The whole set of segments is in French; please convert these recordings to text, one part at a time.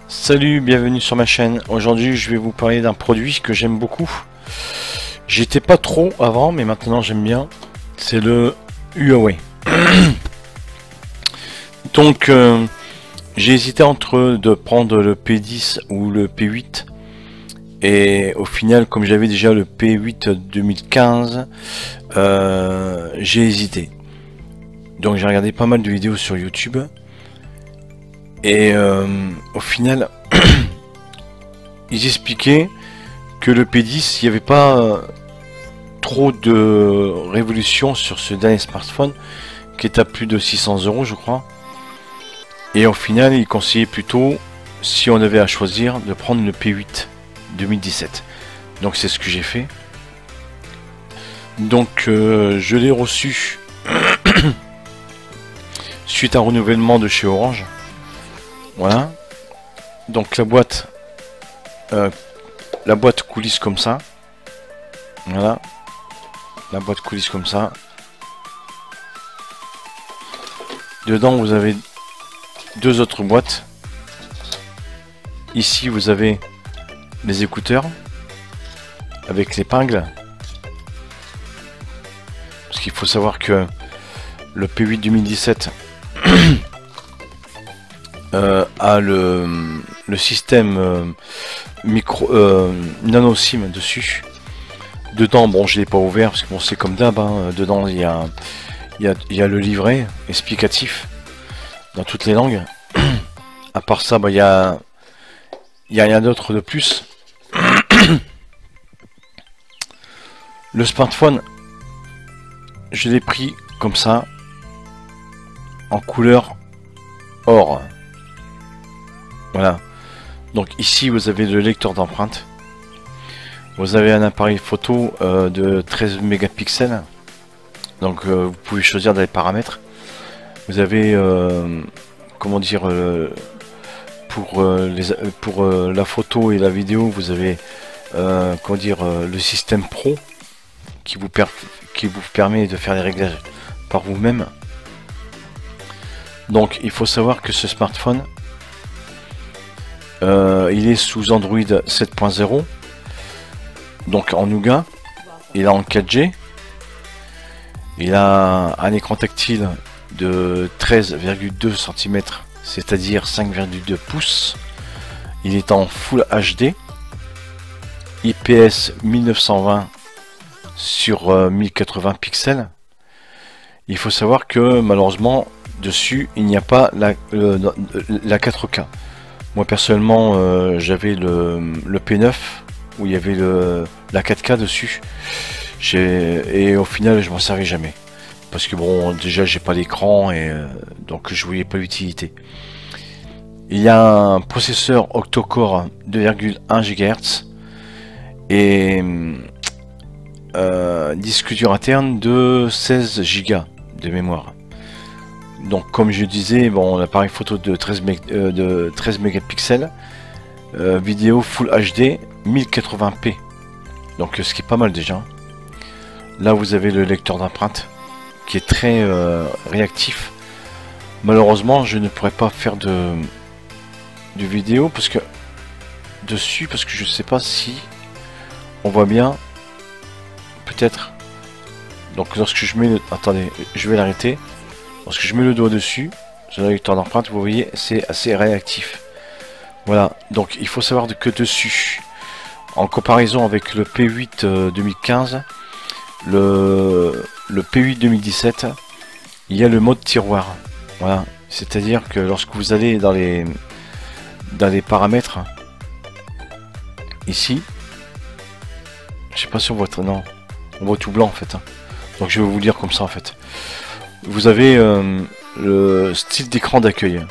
Salut, bienvenue sur ma chaîne. Aujourd'hui je vais vous parler d'un produit que j'aime beaucoup. J'étais pas trop avant, mais maintenant j'aime bien. C'est le Huawei. Donc j'ai hésité entre de prendre le P10 ou le P8. Et au final, comme j'avais déjà le P8 2015, j'ai hésité. Donc j'ai regardé pas mal de vidéos sur YouTube. Et au final, ils expliquaient que le P10, il n'y avait pas trop de révolution sur ce dernier smartphone, qui est à plus de 600 €, je crois. Et au final, ils conseillaient plutôt, si on avait à choisir, de prendre le P8 2017. Donc c'est ce que j'ai fait. Donc je l'ai reçu suite à un renouvellement de chez Orange. Voilà. Donc la boîte coulisse comme ça. Voilà. La boîte coulisse comme ça. Dedans vous avez deux autres boîtes. Ici vous avez les écouteurs avec l'épingle, parce qu'il faut savoir que le P8 2017 a le système micro nano SIM dessus. Dedans, bon, je l'ai pas ouvert parce que bon, c'est comme d'hab, hein. Dedans il y a le livret explicatif dans toutes les langues. À part ça, bah, il y a rien d'autre de plus. Le smartphone, je l'ai pris comme ça, en couleur or. Voilà. Donc ici vous avez le lecteur d'empreintes. Vous avez un appareil photo de 13 mégapixels. Donc vous pouvez choisir dans les paramètres. Vous avez comment dire, pour la photo et la vidéo, vous avez comment dire, le système pro qui vous permet de faire les réglages par vous-même. Donc il faut savoir que ce smartphone, il est sous Android 7.0, donc en Nougat. Il est en 4G. Il a un écran tactile de 13,2 cm, c'est-à-dire 5,2 pouces. Il est en Full HD, IPS 1920 sur 1080 pixels. Il faut savoir que malheureusement dessus il n'y a pas la 4K. Moi personnellement j'avais le P9 où il y avait la 4K dessus. Et au final je m'en servais jamais. Parce que bon, déjà j'ai pas l'écran et donc je voyais pas l'utilité. Il y a un processeur octa-core 2,1 GHz et disque dur interne de 16 Go de mémoire. Donc comme je disais, bon, l'appareil photo de 13 mégapixels, vidéo Full HD 1080p, donc ce qui est pas mal déjà. Là vous avez le lecteur d'empreintes qui est très réactif. Malheureusement je ne pourrais pas faire de vidéo parce que je sais pas si on voit bien, peut-être. Donc lorsque je mets le... Attendez, je vais l'arrêter. Lorsque je mets le doigt dessus sur le lecteur d'empreintes, vous voyez, c'est assez réactif. Voilà, donc il faut savoir que dessus, en comparaison avec le P8 2015, le P8 2017, il y a le mode tiroir. Voilà, c'est-à-dire que lorsque vous allez dans les paramètres, ici, je sais pas si on voit, non, on voit tout blanc en fait, hein. Donc je vais vous dire comme ça en fait. Vous avez le style d'écran d'accueil.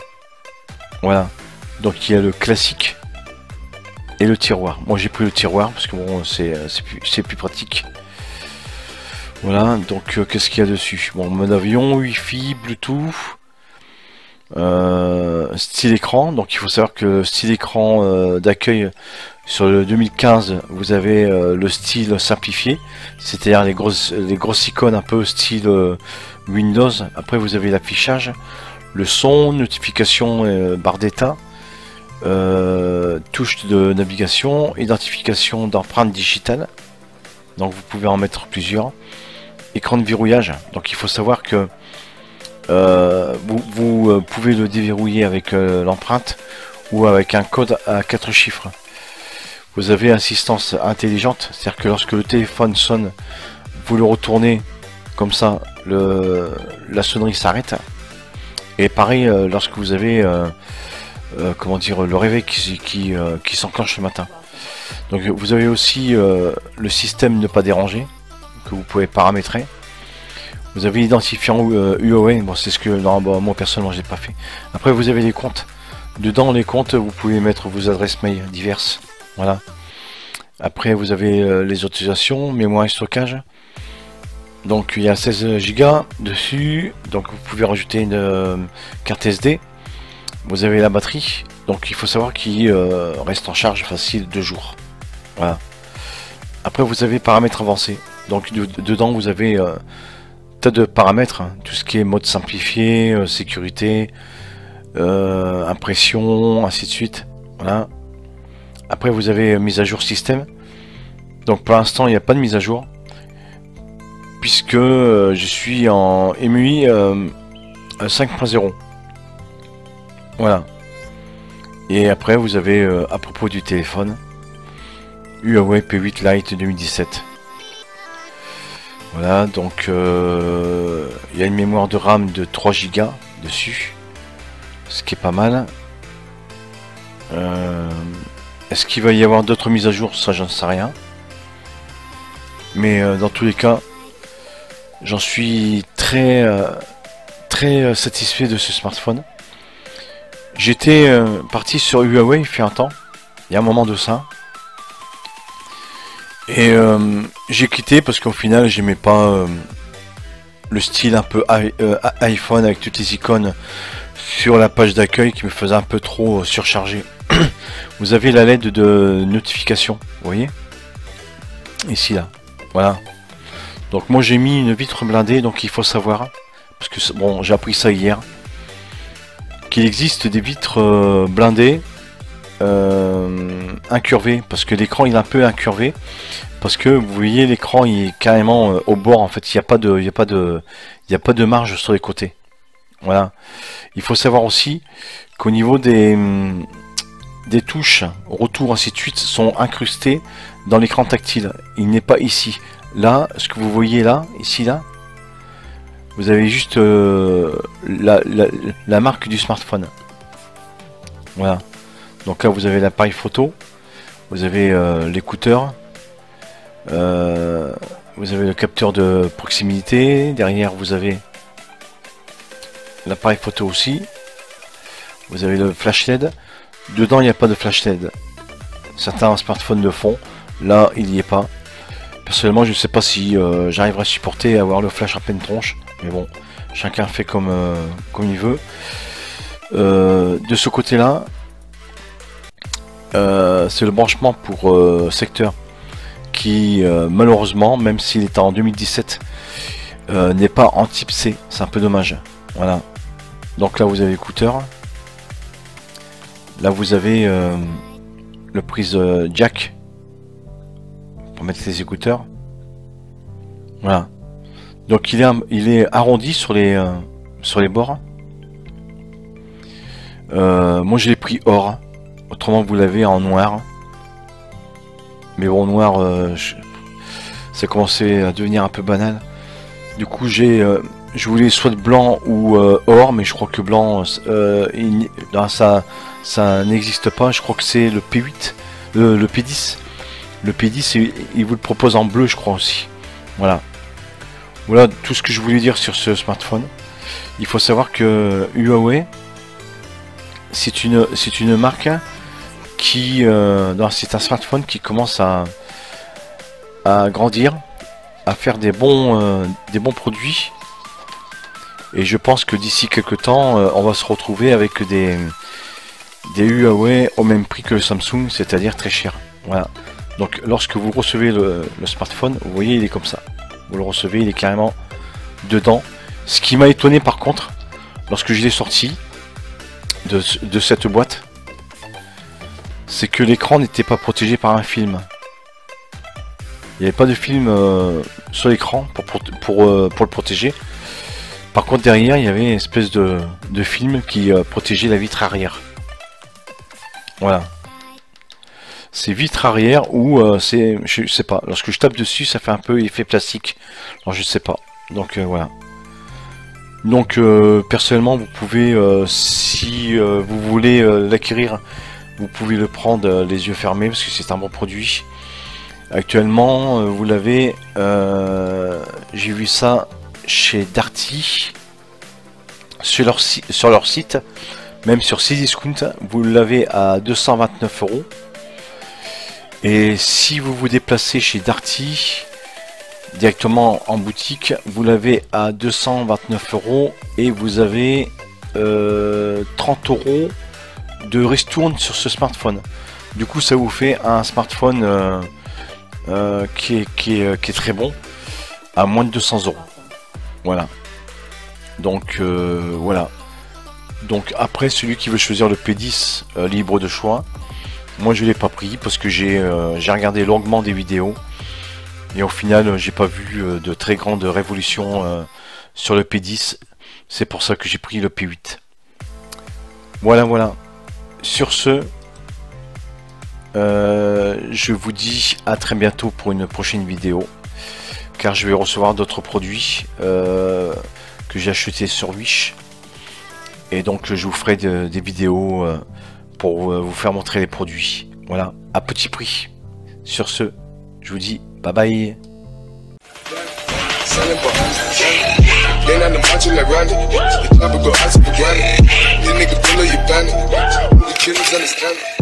Voilà. Donc il y a le classique et le tiroir. Moi j'ai pris le tiroir parce que bon, c'est plus pratique. Voilà, donc qu'est-ce qu'il y a dessus? Bon, mode avion, Wi-Fi, Bluetooth, style écran. Donc il faut savoir que le style écran d'accueil Sur le 2015, vous avez le style simplifié, c'est-à-dire les grosses icônes un peu style Windows. Après, vous avez l'affichage, le son, notification, barre d'état, touche de navigation, identification d'empreintes digitales. Donc vous pouvez en mettre plusieurs. Écran de verrouillage. Donc il faut savoir que vous pouvez le déverrouiller avec l'empreinte ou avec un code à 4 chiffres. Vous avez assistance intelligente, c'est-à-dire que lorsque le téléphone sonne, vous le retournez comme ça, la sonnerie s'arrête. Et pareil, lorsque vous avez comment dire, le réveil qui s'enclenche le matin. Donc vous avez aussi le système ne pas déranger que vous pouvez paramétrer. Vous avez l'identifiant Huawei, bon c'est ce que moi personnellement j'ai pas fait. Après vous avez les comptes. Dedans les comptes, vous pouvez mettre vos adresses mail diverses. Voilà. Après vous avez les autorisations, mémoire et stockage. Donc il y a 16 Go dessus. Donc vous pouvez rajouter une carte SD. Vous avez la batterie. Donc il faut savoir qu'il reste en charge facile 2 jours. Voilà. Après vous avez paramètres avancés. Donc dedans vous avez tas de paramètres, hein. Tout ce qui est mode simplifié, sécurité, impression, ainsi de suite. Voilà. Après vous avez mise à jour système. Donc pour l'instant il n'y a pas de mise à jour. Puisque je suis en MUI 5.0. Voilà. Et après vous avez à propos du téléphone, Huawei P8 Lite 2017. Voilà, donc il y a une mémoire de RAM de 3 Go dessus, ce qui est pas mal. Est-ce qu'il va y avoir d'autres mises à jour? Ça, j'en sais rien. Mais dans tous les cas, j'en suis très satisfait de ce smartphone. J'étais parti sur Huawei il fait un temps, il y a un moment de ça. Et j'ai quitté parce qu'au final j'aimais pas le style un peu iPhone avec toutes les icônes sur la page d'accueil qui me faisait un peu trop surchargé. Vous avez la LED de notification, vous voyez, ici là, voilà. Donc moi j'ai mis une vitre blindée, donc il faut savoir, parce que bon j'ai appris ça hier, qu'il existe des vitres blindées incurvé, parce que l'écran il est un peu incurvé, parce que vous voyez l'écran il est carrément au bord, en fait il n'y a pas de marge sur les côtés. Voilà. Il faut savoir aussi qu'au niveau des touches retour ainsi de suite sont incrustées dans l'écran tactile. Il n'est pas ici. Là, ce que vous voyez là, ici là, vous avez juste la marque du smartphone. Voilà. Donc là vous avez l'appareil photo, vous avez l'écouteur, vous avez le capteur de proximité, derrière vous avez l'appareil photo aussi, vous avez le flash LED, dedans il n'y a pas de flash LED, certains smartphones le font, là il n'y est pas. Personnellement je ne sais pas si j'arriverai à supporter avoir le flash à pleine tronche, mais bon, chacun fait comme il veut. De ce côté là, c'est le branchement pour secteur qui malheureusement, même s'il est en 2017, n'est pas en type C, c'est un peu dommage. Voilà. Donc là vous avez l'écouteur, là vous avez le prise jack pour mettre les écouteurs. Voilà. Donc il est arrondi sur les bords. Moi je l'ai pris or. Autrement vous l'avez en noir. Mais bon, noir, ça commençait à devenir un peu banal. Du coup je voulais soit de blanc ou or, mais je crois que blanc, ça n'existe pas. Je crois que c'est le P8, le P10. Le P10, il vous le propose en bleu, je crois aussi. Voilà. Voilà tout ce que je voulais dire sur ce smartphone. Il faut savoir que Huawei, c'est une marque qui c'est un smartphone qui commence à grandir, à faire des bons produits, et je pense que d'ici quelques temps on va se retrouver avec des Huawei au même prix que le Samsung, c'est-à-dire très cher. Voilà. Donc lorsque vous recevez le smartphone, vous voyez il est comme ça. Vous le recevez, il est carrément dedans. Ce qui m'a étonné par contre, lorsque je l'ai sorti de cette boîte, c'est que l'écran n'était pas protégé par un film. Il n'y avait pas de film sur l'écran pour le protéger. Par contre derrière il y avait une espèce de film qui protégeait la vitre arrière. Voilà. C'est vitre arrière ou c'est, je sais pas, lorsque je tape dessus ça fait un peu effet plastique. Alors je sais pas. Donc voilà. Donc personnellement vous pouvez, si vous voulez l'acquérir, vous pouvez le prendre les yeux fermés parce que c'est un bon produit. Actuellement vous l'avez, j'ai vu ça chez Darty, sur leur site, même sur Cdiscount, vous l'avez à 229 €. Et si vous vous déplacez chez Darty directement en boutique, vous l'avez à 229 € et vous avez 30 € de ristourne sur ce smartphone. Du coup ça vous fait un smartphone qui est très bon à moins de 200 €. Voilà. Donc voilà. Donc après celui qui veut choisir le P10 libre de choix. Moi je l'ai pas pris parce que j'ai regardé longuement des vidéos et au final j'ai pas vu de très grande révolution sur le P10. C'est pour ça que j'ai pris le P8. Voilà voilà. Sur ce, je vous dis à très bientôt pour une prochaine vidéo, car je vais recevoir d'autres produits que j'ai achetés sur Wish, et donc je vous ferai des vidéos pour vous faire montrer les produits, voilà, à petit prix. Sur ce, je vous dis bye bye. They not the macho like Randy. The chopper go ice for granted. These niggas below your bandit. The killers understand it.